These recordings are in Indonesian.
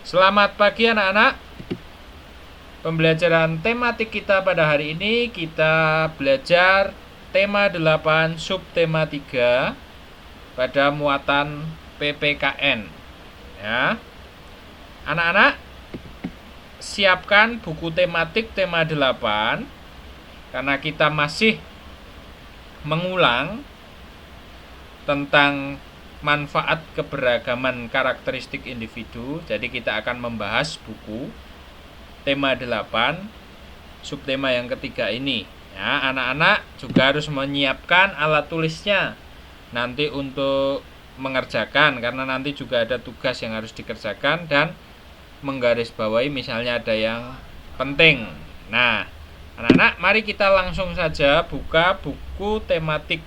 Selamat pagi anak-anak. Pembelajaran tematik kita pada hari ini kita belajar tema 8 subtema 3 pada muatan PPKN. Ya. Anak-anak, siapkan buku tematik tema 8 karena kita masih mengulang tentang manfaat keberagaman karakteristik individu. Jadi kita akan membahas buku tema 8 subtema yang ketiga ini. Ya, anak-anak juga harus menyiapkan alat tulisnya nanti untuk mengerjakan, karena nanti juga ada tugas yang harus dikerjakan dan menggarisbawahi misalnya ada yang penting. Nah, anak-anak, mari kita langsung saja buka buku tematik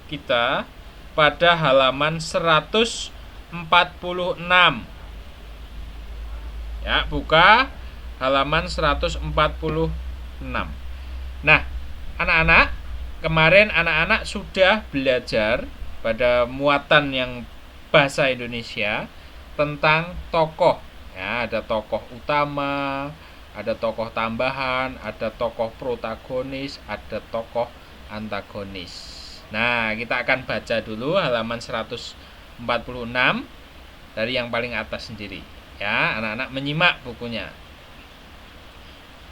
kita pada halaman 146. Ya, buka halaman 146. Nah, anak-anak, kemarin anak-anak sudah belajar pada muatan yang bahasa Indonesia tentang tokoh. Ya, ada tokoh utama, ada tokoh tambahan, ada tokoh protagonis, ada tokoh antagonis. Nah, kita akan baca dulu halaman 146 dari yang paling atas sendiri. Ya, anak-anak menyimak bukunya.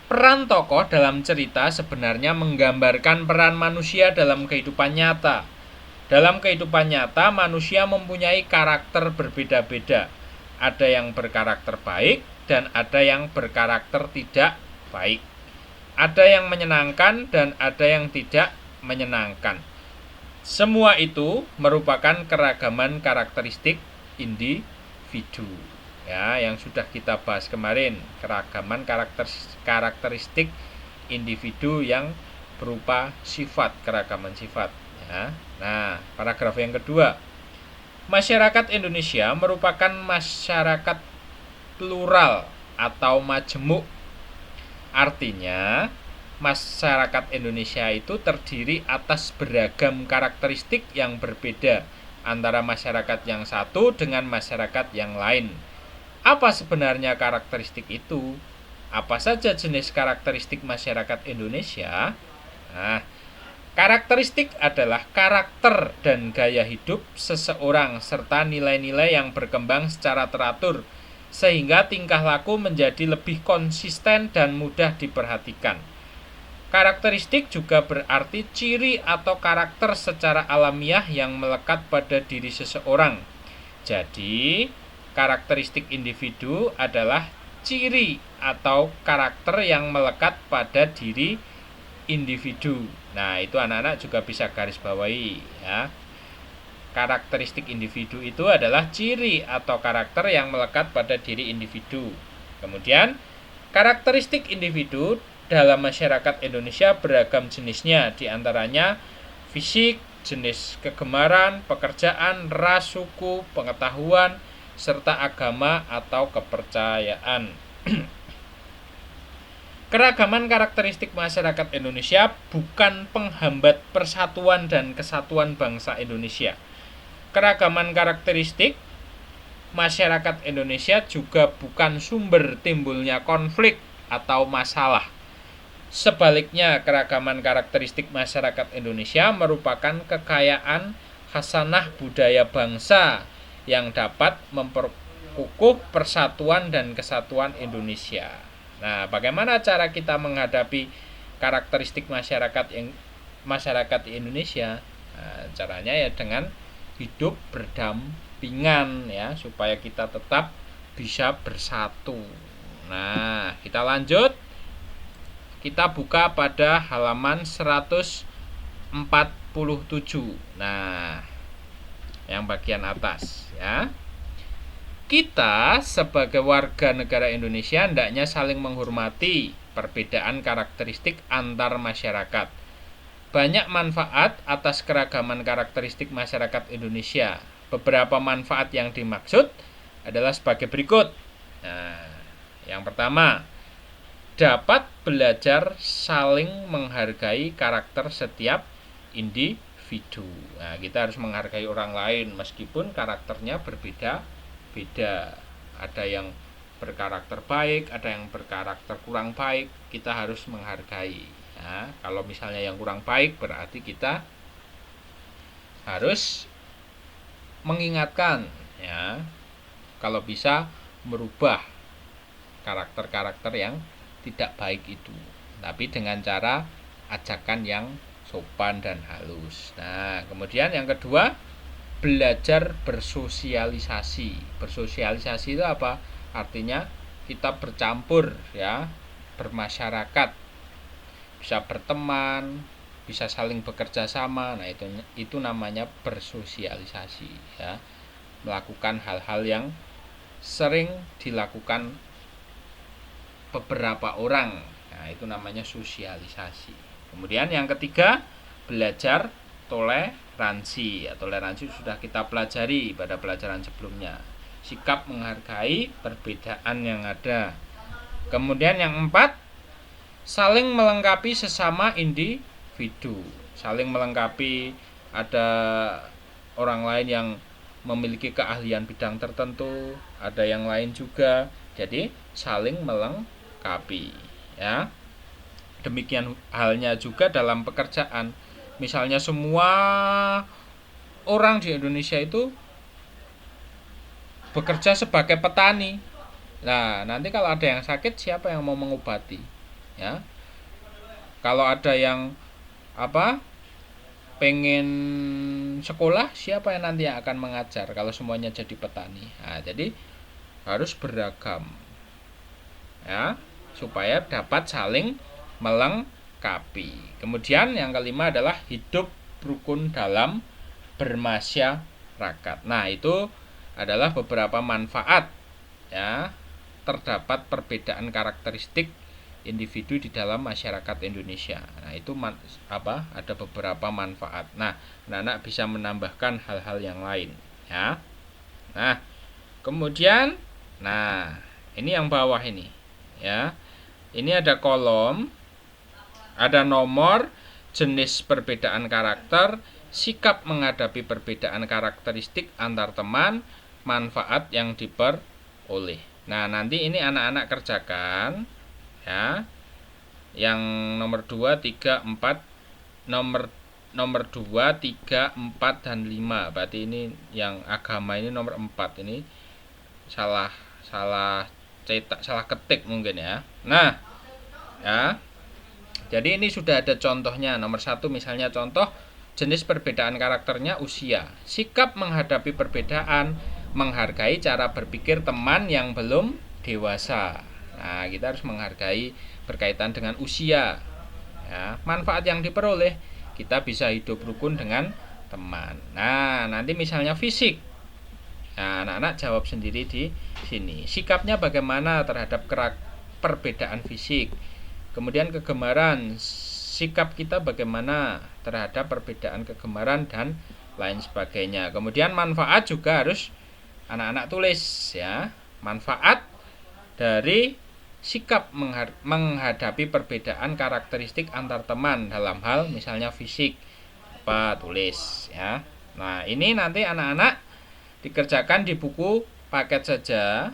Peran tokoh dalam cerita sebenarnya menggambarkan peran manusia dalam kehidupan nyata. Dalam kehidupan nyata, manusia mempunyai karakter berbeda-beda. Ada yang berkarakter baik dan ada yang berkarakter tidak baik. Ada yang menyenangkan dan ada yang tidak menyenangkan. Semua itu merupakan keragaman karakteristik individu. Ya, yang sudah kita bahas kemarin, keragaman karakteristik individu yang berupa sifat, keragaman sifat. Ya. Nah, paragraf yang kedua, masyarakat Indonesia merupakan masyarakat plural atau majemuk. Artinya, masyarakat Indonesia itu terdiri atas beragam karakteristik yang berbeda antara masyarakat yang satu dengan masyarakat yang lain. Apa sebenarnya karakteristik itu? Apa saja jenis karakteristik masyarakat Indonesia? Nah, karakteristik adalah karakter dan gaya hidup seseorang serta nilai-nilai yang berkembang secara teratur sehingga tingkah laku menjadi lebih konsisten dan mudah diperhatikan. Karakteristik juga berarti ciri atau karakter secara alamiah yang melekat pada diri seseorang. Jadi, karakteristik individu adalah ciri atau karakter yang melekat pada diri individu. Nah, itu anak-anak juga bisa garis bawahi ya. Karakteristik individu itu adalah ciri atau karakter yang melekat pada diri individu. Kemudian, karakteristik individu dalam masyarakat Indonesia beragam jenisnya, diantaranya fisik, jenis kegemaran, pekerjaan, ras, suku, pengetahuan, serta agama atau kepercayaan. Keragaman karakteristik masyarakat Indonesia bukan penghambat persatuan dan kesatuan bangsa Indonesia. Keragaman karakteristik masyarakat Indonesia juga bukan sumber timbulnya konflik atau masalah. Sebaliknya, keragaman karakteristik masyarakat Indonesia merupakan kekayaan khasanah budaya bangsa yang dapat memperkukuh persatuan dan kesatuan Indonesia. Nah, bagaimana cara kita menghadapi karakteristik masyarakat di Indonesia? Nah, caranya ya dengan hidup berdampingan ya, supaya kita tetap bisa bersatu. Nah, kita lanjut. Kita buka pada halaman 147. Nah, yang bagian atas ya. Kita sebagai warga negara Indonesia hendaknya saling menghormati perbedaan karakteristik antar masyarakat. Banyak manfaat atas keragaman karakteristik masyarakat Indonesia. Beberapa manfaat yang dimaksud adalah sebagai berikut. Nah, yang pertama, dapat belajar saling menghargai karakter setiap individu. Nah, kita harus menghargai orang lain meskipun karakternya berbeda-beda. Ada yang berkarakter baik, ada yang berkarakter kurang baik, kita harus menghargai. Ya, kalau misalnya yang kurang baik berarti kita harus mengingatkan, ya, kalau bisa merubah karakter-karakter yang tidak baik itu, tapi dengan cara ajakan yang sopan dan halus. Nah, kemudian yang kedua, belajar bersosialisasi. Bersosialisasi itu apa? Artinya kita bercampur, ya, bermasyarakat, bisa berteman, bisa saling bekerja sama. Nah, itu namanya bersosialisasi, ya. Melakukan hal-hal yang sering dilakukan beberapa orang. Nah, itu namanya sosialisasi. Kemudian yang ketiga, belajar toleransi. Ya, toleransi sudah kita pelajari pada pelajaran sebelumnya. Sikap menghargai perbedaan yang ada. Kemudian yang empat, saling melengkapi sesama individu. Saling melengkapi, ada orang lain yang memiliki keahlian bidang tertentu, ada yang lain juga. Jadi saling melengkapi, ya. Demikian halnya juga dalam pekerjaan. Misalnya semua orang di Indonesia itu bekerja sebagai petani. Nah, nanti kalau ada yang sakit, siapa yang mau mengobati? Ya. Kalau ada yang pengen sekolah, siapa yang nanti yang akan mengajar kalau semuanya jadi petani? Nah, jadi harus beragam, ya, supaya dapat saling melengkapi. Kemudian yang kelima adalah hidup rukun dalam bermasyarakat. Nah, itu adalah beberapa manfaat, ya. Terdapat perbedaan karakteristik individu di dalam masyarakat Indonesia. Nah, itu ada beberapa manfaat. Nah, anak-anak bisa menambahkan hal-hal yang lain, ya. Nah, kemudian ini yang bawah ini, ya. Ini ada kolom, ada nomor, jenis perbedaan karakter, sikap menghadapi perbedaan karakteristik antar teman, manfaat yang diperoleh. Nah, nanti ini anak-anak kerjakan, ya. Yang nomor 2, 3, 4, nomor 2, 3, 4 dan 5. Berarti ini yang agama ini nomor 4. Ini salah cetak, salah ketik mungkin, ya. Nah, ya. Jadi ini sudah ada contohnya. Nomor 1 misalnya contoh, jenis perbedaan karakternya usia. Sikap menghadapi perbedaan, menghargai cara berpikir teman yang belum dewasa. Nah, kita harus menghargai berkaitan dengan usia, ya. Manfaat yang diperoleh, kita bisa hidup rukun dengan teman. Nah, nanti misalnya fisik. Nah, anak-anak jawab sendiri di sini. Sikapnya bagaimana terhadap perbedaan fisik? Kemudian kegemaran, sikap kita bagaimana terhadap perbedaan kegemaran dan lain sebagainya. Kemudian manfaat juga harus anak-anak tulis, ya. Manfaat dari sikap menghadapi perbedaan karakteristik antar teman dalam hal misalnya fisik, tulis, ya. Nah, ini nanti anak-anak dikerjakan di buku paket saja.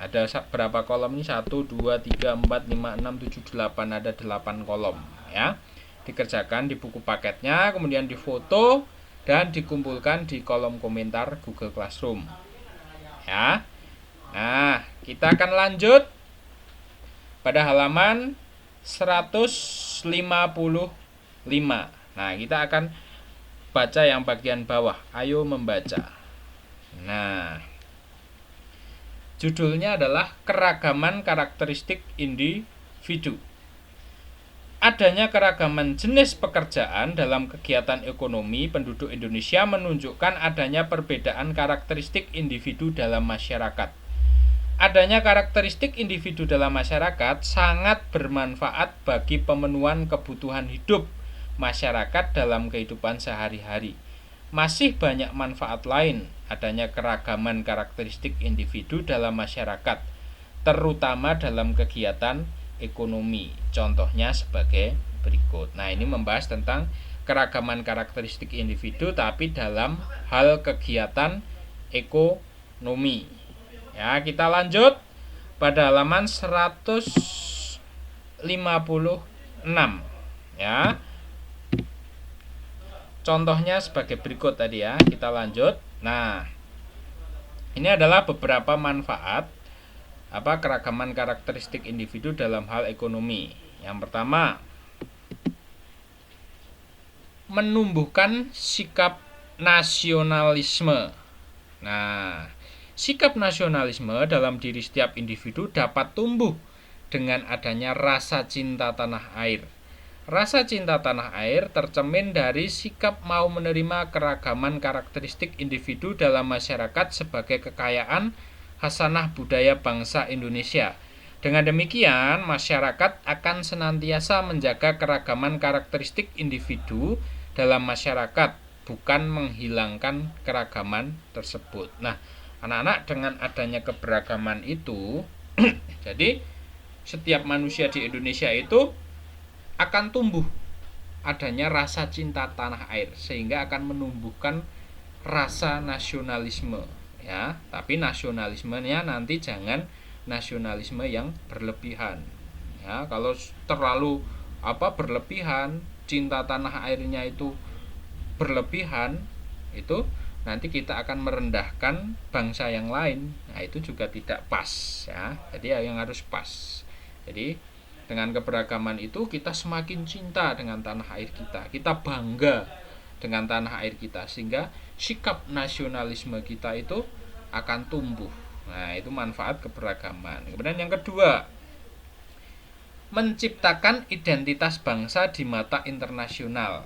Ada berapa kolom ini? 1, 2, 3, 4, 5, 6, 7, 8. Ada 8 kolom, ya. Dikerjakan di buku paketnya, kemudian difoto dan dikumpulkan di kolom komentar Google Classroom, ya. Nah, kita akan lanjut pada halaman 155. Nah, kita akan baca yang bagian bawah. Ayo membaca. Nah, judulnya adalah keragaman karakteristik individu. Adanya keragaman jenis pekerjaan dalam kegiatan ekonomi penduduk Indonesia menunjukkan adanya perbedaan karakteristik individu dalam masyarakat. Adanya karakteristik individu dalam masyarakat sangat bermanfaat bagi pemenuhan kebutuhan hidup masyarakat dalam kehidupan sehari-hari. Masih banyak manfaat lain adanya keragaman karakteristik individu dalam masyarakat, terutama dalam kegiatan ekonomi. Contohnya sebagai berikut. Nah, ini membahas tentang keragaman karakteristik individu tapi dalam hal kegiatan ekonomi. Ya, kita lanjut pada halaman 156 ya. Contohnya sebagai berikut tadi ya. Kita lanjut. Nah, ini adalah beberapa manfaat keragaman karakteristik individu dalam hal ekonomi. Yang pertama, menumbuhkan sikap nasionalisme. Nah, sikap nasionalisme dalam diri setiap individu dapat tumbuh dengan adanya rasa cinta tanah air. Rasa cinta tanah air tercermin dari sikap mau menerima keragaman karakteristik individu dalam masyarakat sebagai kekayaan hasanah budaya bangsa Indonesia. Dengan demikian, masyarakat akan senantiasa menjaga keragaman karakteristik individu dalam masyarakat, bukan menghilangkan keragaman tersebut. Nah, anak-anak, dengan adanya keberagaman itu, jadi setiap manusia di Indonesia itu akan tumbuh adanya rasa cinta tanah air, sehingga akan menumbuhkan rasa nasionalisme ya. Tapi nasionalismenya nanti jangan nasionalisme yang berlebihan ya. Kalau terlalu berlebihan, cinta tanah airnya itu berlebihan, itu nanti kita akan merendahkan bangsa yang lain. Nah, itu juga tidak pas ya. Jadi yang harus pas. Jadi dengan keberagaman itu kita semakin cinta dengan tanah air kita. Kita bangga dengan tanah air kita, sehingga sikap nasionalisme kita itu akan tumbuh. Nah, itu manfaat keberagaman. Kemudian yang kedua, menciptakan identitas bangsa di mata internasional.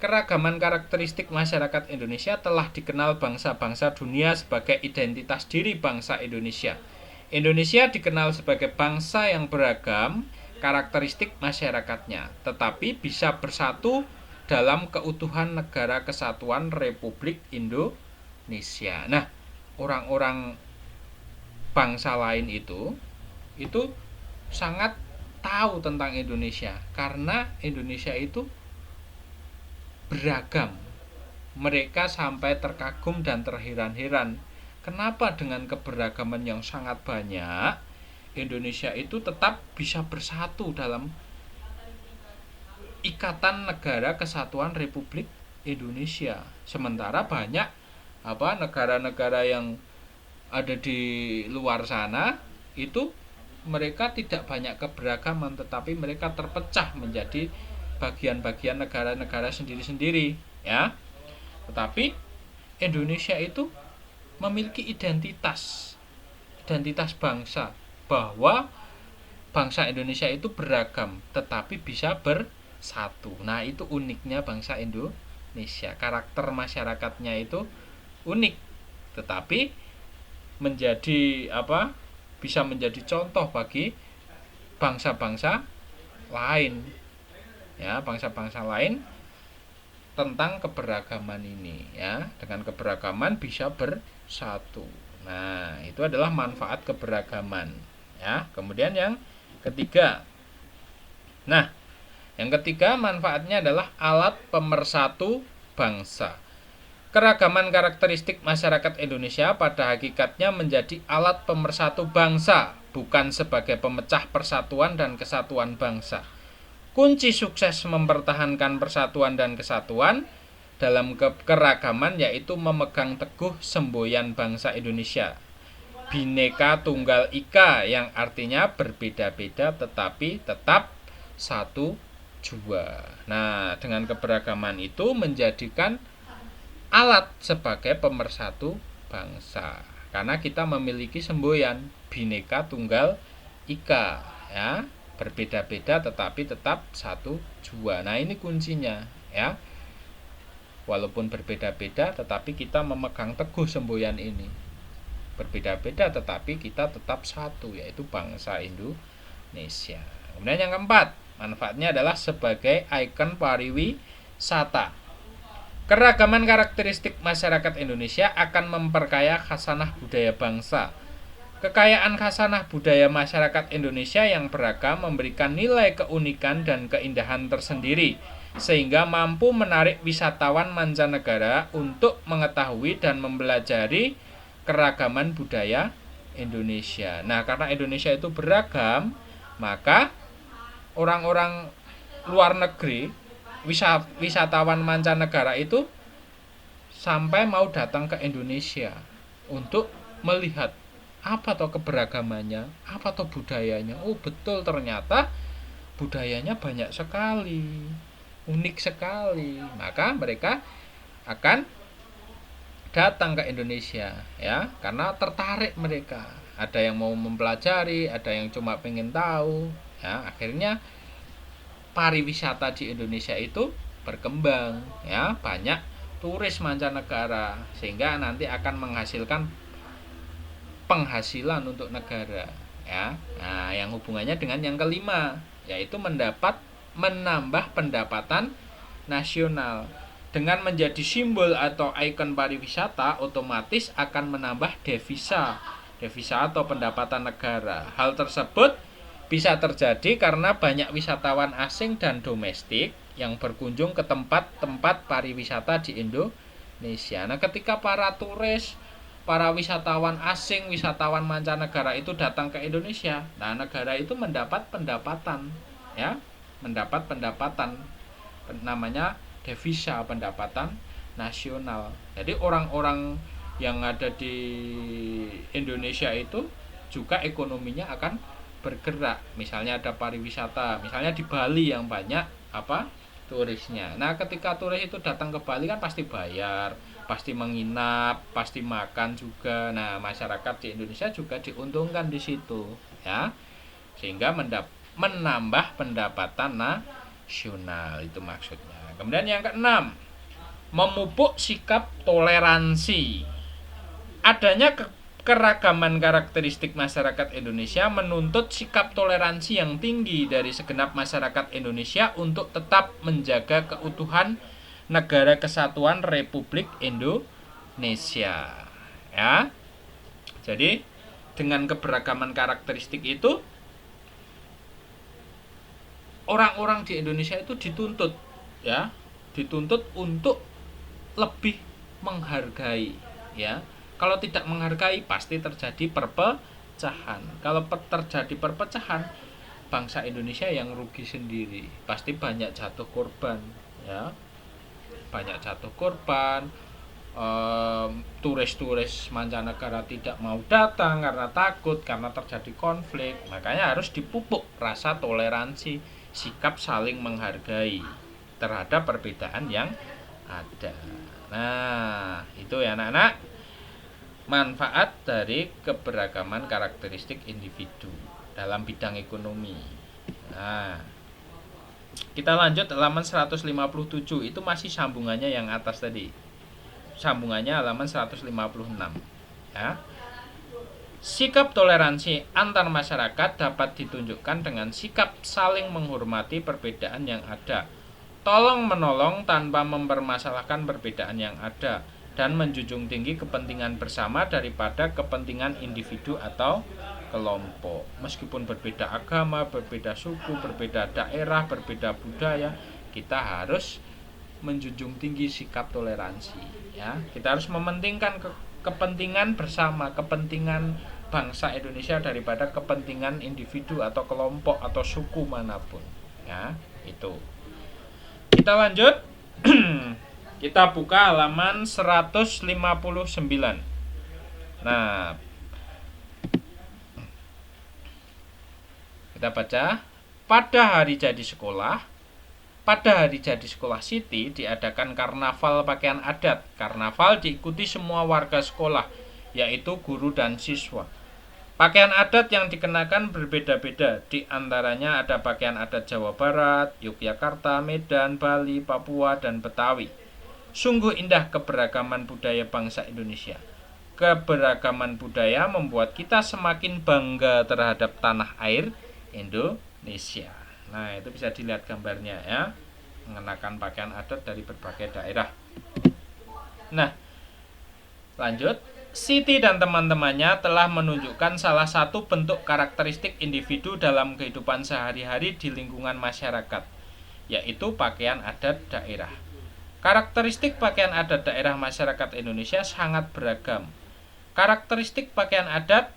Keragaman karakteristik masyarakat Indonesia telah dikenal bangsa-bangsa dunia sebagai identitas diri bangsa Indonesia. Indonesia dikenal sebagai bangsa yang beragam karakteristik masyarakatnya, tetapi bisa bersatu dalam keutuhan Negara Kesatuan Republik Indonesia. Nah, orang-orang bangsa lain itu sangat tahu tentang Indonesia, karena Indonesia itu beragam. Mereka sampai terkagum dan terheran-heran, kenapa dengan keberagaman yang sangat banyak, Indonesia itu tetap bisa bersatu dalam Ikatan Negara Kesatuan Republik Indonesia. Sementara banyak negara-negara yang ada di luar sana itu mereka tidak banyak keberagaman, tetapi mereka terpecah menjadi bagian-bagian negara-negara sendiri-sendiri ya. Tetapi Indonesia itu memiliki identitas bangsa, bahwa bangsa Indonesia itu beragam tetapi bisa bersatu. Nah, itu uniknya bangsa Indonesia. Karakter masyarakatnya itu unik, tetapi bisa menjadi contoh bagi bangsa-bangsa lain ya, bangsa-bangsa lain tentang keberagaman ini ya. Dengan keberagaman bisa bersatu. Nah, itu adalah manfaat keberagaman ya. Kemudian yang ketiga. Nah, yang ketiga manfaatnya adalah alat pemersatu bangsa. Keragaman karakteristik masyarakat Indonesia pada hakikatnya menjadi alat pemersatu bangsa, bukan sebagai pemecah persatuan dan kesatuan bangsa. Kunci sukses mempertahankan persatuan dan kesatuan dalam keragaman yaitu memegang teguh semboyan bangsa Indonesia, Bhinneka Tunggal Ika, yang artinya berbeda-beda tetapi tetap satu jua. Nah, dengan keberagaman itu menjadikan alat sebagai pemersatu bangsa, karena kita memiliki semboyan Bhinneka Tunggal Ika ya, berbeda-beda tetapi tetap satu jua. Nah, ini kuncinya ya. Walaupun berbeda-beda tetapi kita memegang teguh semboyan ini. Berbeda-beda tetapi kita tetap satu, yaitu bangsa Indonesia. Kemudian yang keempat, manfaatnya adalah sebagai ikon pariwisata. Keragaman karakteristik masyarakat Indonesia akan memperkaya khasanah budaya bangsa. Kekayaan khasanah budaya masyarakat Indonesia yang beragam memberikan nilai keunikan dan keindahan tersendiri, sehingga mampu menarik wisatawan mancanegara untuk mengetahui dan mempelajari keragaman budaya Indonesia. Nah, karena Indonesia itu beragam, maka orang-orang luar negeri, wisatawan mancanegara itu sampai mau datang ke Indonesia untuk melihat apa toh keberagamannya, apa toh budayanya. Oh, betul, ternyata budayanya banyak sekali, unik sekali. Maka mereka akan datang ke Indonesia, ya, karena tertarik mereka. Ada yang mau mempelajari, ada yang cuma pengen tahu, ya. Akhirnya pariwisata di Indonesia itu berkembang, ya, banyak turis mancanegara, sehingga nanti akan menghasilkan penghasilan untuk negara, ya. Nah, yang hubungannya dengan yang kelima, yaitu menambah pendapatan nasional. Dengan menjadi simbol atau ikon pariwisata, otomatis akan menambah devisa atau pendapatan negara. Hal tersebut bisa terjadi karena banyak wisatawan asing dan domestik yang berkunjung ke tempat-tempat pariwisata di Indonesia. Nah, ketika para turis, para wisatawan asing, wisatawan mancanegara itu datang ke Indonesia, nah, negara itu mendapat pendapatan, ya, mendapat pendapatan, namanya devisa, pendapatan nasional. Jadi orang-orang yang ada di Indonesia itu juga ekonominya akan bergerak. Misalnya ada pariwisata, misalnya di Bali yang banyak turisnya. Nah, ketika turis itu datang ke Bali kan pasti bayar, pasti menginap, pasti makan juga. Nah, masyarakat di Indonesia juga diuntungkan di situ, ya. Sehingga menambah pendapatan nasional, itu maksudnya. Kemudian yang keenam, memupuk sikap toleransi. Adanya keragaman karakteristik masyarakat Indonesia menuntut sikap toleransi yang tinggi dari segenap masyarakat Indonesia untuk tetap menjaga keutuhan Negara Kesatuan Republik Indonesia, ya. Jadi dengan keberagaman karakteristik itu, orang-orang di Indonesia itu dituntut, ya, dituntut untuk lebih menghargai, ya. Kalau tidak menghargai pasti terjadi perpecahan. Kalau terjadi perpecahan, bangsa Indonesia yang rugi sendiri. Pasti banyak jatuh korban, ya. Banyak jatuh korban. Turis-turis mancanegara tidak mau datang karena takut, karena terjadi konflik. Makanya harus dipupuk rasa toleransi, sikap saling menghargai terhadap perbedaan yang ada. Nah, itu ya anak-anak, manfaat dari keberagaman karakteristik individu dalam bidang ekonomi. Nah, kita lanjut halaman 157. Itu masih sambungannya yang atas tadi. Sambungannya halaman 156, ya. Sikap toleransi antar masyarakat dapat ditunjukkan dengan sikap saling menghormati perbedaan yang ada, tolong menolong tanpa mempermasalahkan perbedaan yang ada, dan menjunjung tinggi kepentingan bersama daripada kepentingan individu atau kelompok. Meskipun berbeda agama, berbeda suku, berbeda daerah, berbeda budaya, kita harus menjunjung tinggi sikap toleransi, ya. Kita harus mementingkan kepentingan bersama, kepentingan bangsa Indonesia daripada kepentingan individu atau kelompok atau suku manapun, ya. Itu. Kita lanjut. Kita buka halaman 159. Nah, kita baca. Pada hari jadi sekolah Siti diadakan karnaval pakaian adat. Karnaval diikuti semua warga sekolah, yaitu guru dan siswa. Pakaian adat yang dikenakan berbeda-beda. Di antaranya ada pakaian adat Jawa Barat, Yogyakarta, Medan, Bali, Papua, dan Betawi. Sungguh indah keberagaman budaya bangsa Indonesia. Keberagaman budaya membuat kita semakin bangga terhadap tanah air Indonesia. Nah, itu bisa dilihat gambarnya, ya. Mengenakan pakaian adat dari berbagai daerah. Nah, lanjut. Siti dan teman-temannya telah menunjukkan salah satu bentuk karakteristik individu dalam kehidupan sehari-hari di lingkungan masyarakat, yaitu pakaian adat daerah. Karakteristik pakaian adat daerah masyarakat Indonesia sangat beragam. Karakteristik pakaian adat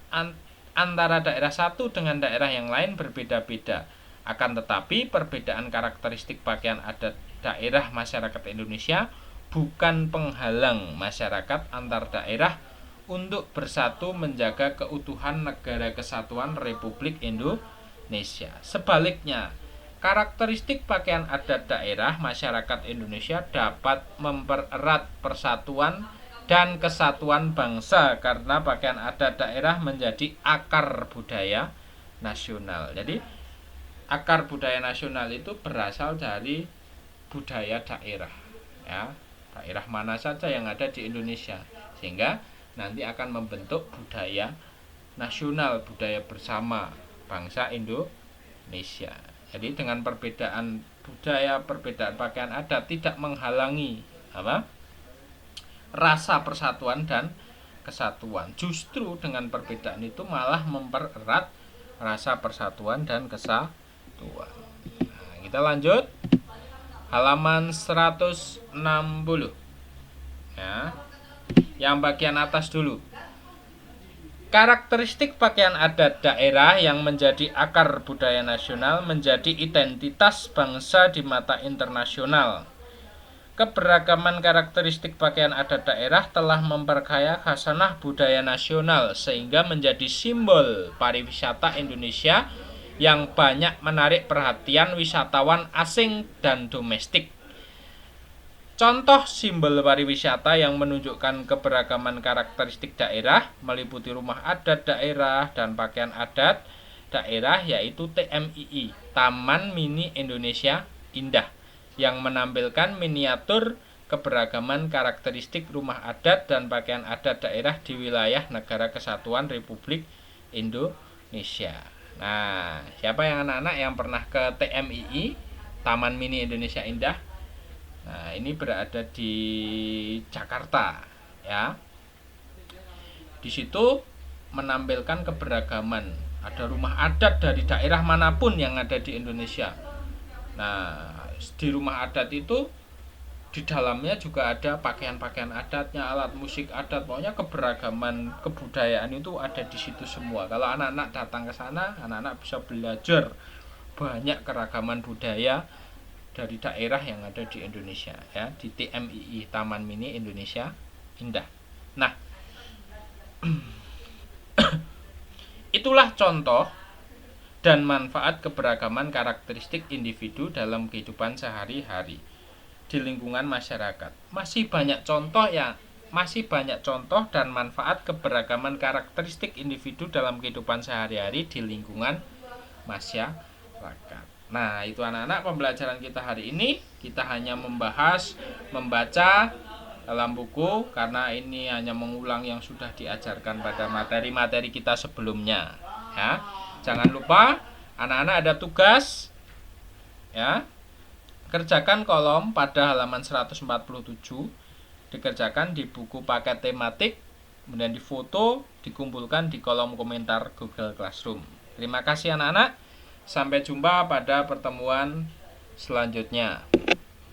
antara daerah satu dengan daerah yang lain berbeda-beda. Akan tetapi perbedaan karakteristik pakaian adat daerah masyarakat Indonesia bukan penghalang masyarakat antar daerah untuk bersatu menjaga keutuhan Negara Kesatuan Republik Indonesia. Sebaliknya, karakteristik pakaian adat daerah masyarakat Indonesia dapat mempererat persatuan dan kesatuan bangsa karena pakaian adat daerah menjadi akar budaya nasional. Jadi akar budaya nasional itu berasal dari budaya daerah, ya, daerah mana saja yang ada di Indonesia, sehingga nanti akan membentuk budaya nasional, budaya bersama bangsa Indonesia. Jadi dengan perbedaan budaya, perbedaan pakaian adat tidak menghalangi rasa persatuan dan kesatuan. Justru dengan perbedaan itu malah mempererat rasa persatuan dan kesatuan. Nah, kita lanjut halaman 160 ya. Yang bagian atas dulu. Karakteristik pakaian adat daerah yang menjadi akar budaya nasional menjadi identitas bangsa di mata internasional. Keberagaman karakteristik pakaian adat daerah telah memperkaya khasanah budaya nasional sehingga menjadi simbol pariwisata Indonesia yang banyak menarik perhatian wisatawan asing dan domestik. Contoh simbol pariwisata yang menunjukkan keberagaman karakteristik daerah meliputi rumah adat daerah dan pakaian adat daerah, yaitu TMII, Taman Mini Indonesia Indah, yang menampilkan miniatur keberagaman karakteristik rumah adat dan pakaian adat daerah di wilayah Negara Kesatuan Republik Indonesia. Nah, siapa yang anak-anak yang pernah ke TMII, Taman Mini Indonesia Indah? Nah, ini berada di Jakarta, ya. Di situ menampilkan keberagaman. Ada rumah adat dari daerah manapun yang ada di Indonesia. Nah, di rumah adat itu di dalamnya juga ada pakaian-pakaian adatnya, alat musik adat, pokoknya keberagaman kebudayaan itu ada di situ semua. Kalau anak-anak datang ke sana, anak-anak bisa belajar banyak keragaman budaya dari daerah yang ada di Indonesia, ya, di TMII, Taman Mini Indonesia Indah. Nah, itulah contoh dan manfaat keberagaman karakteristik individu dalam kehidupan sehari-hari di lingkungan masyarakat. Masih banyak contoh dan manfaat keberagaman karakteristik individu dalam kehidupan sehari-hari di lingkungan masyarakat. Nah, itu anak-anak pembelajaran kita hari ini. Kita hanya membaca dalam buku karena ini hanya mengulang yang sudah diajarkan pada materi-materi kita sebelumnya, ya. Jangan lupa anak-anak ada tugas, ya. Kerjakan kolom pada halaman 147, dikerjakan di buku paket tematik, kemudian difoto, dikumpulkan di kolom komentar Google Classroom. Terima kasih anak-anak. Sampai jumpa pada pertemuan selanjutnya.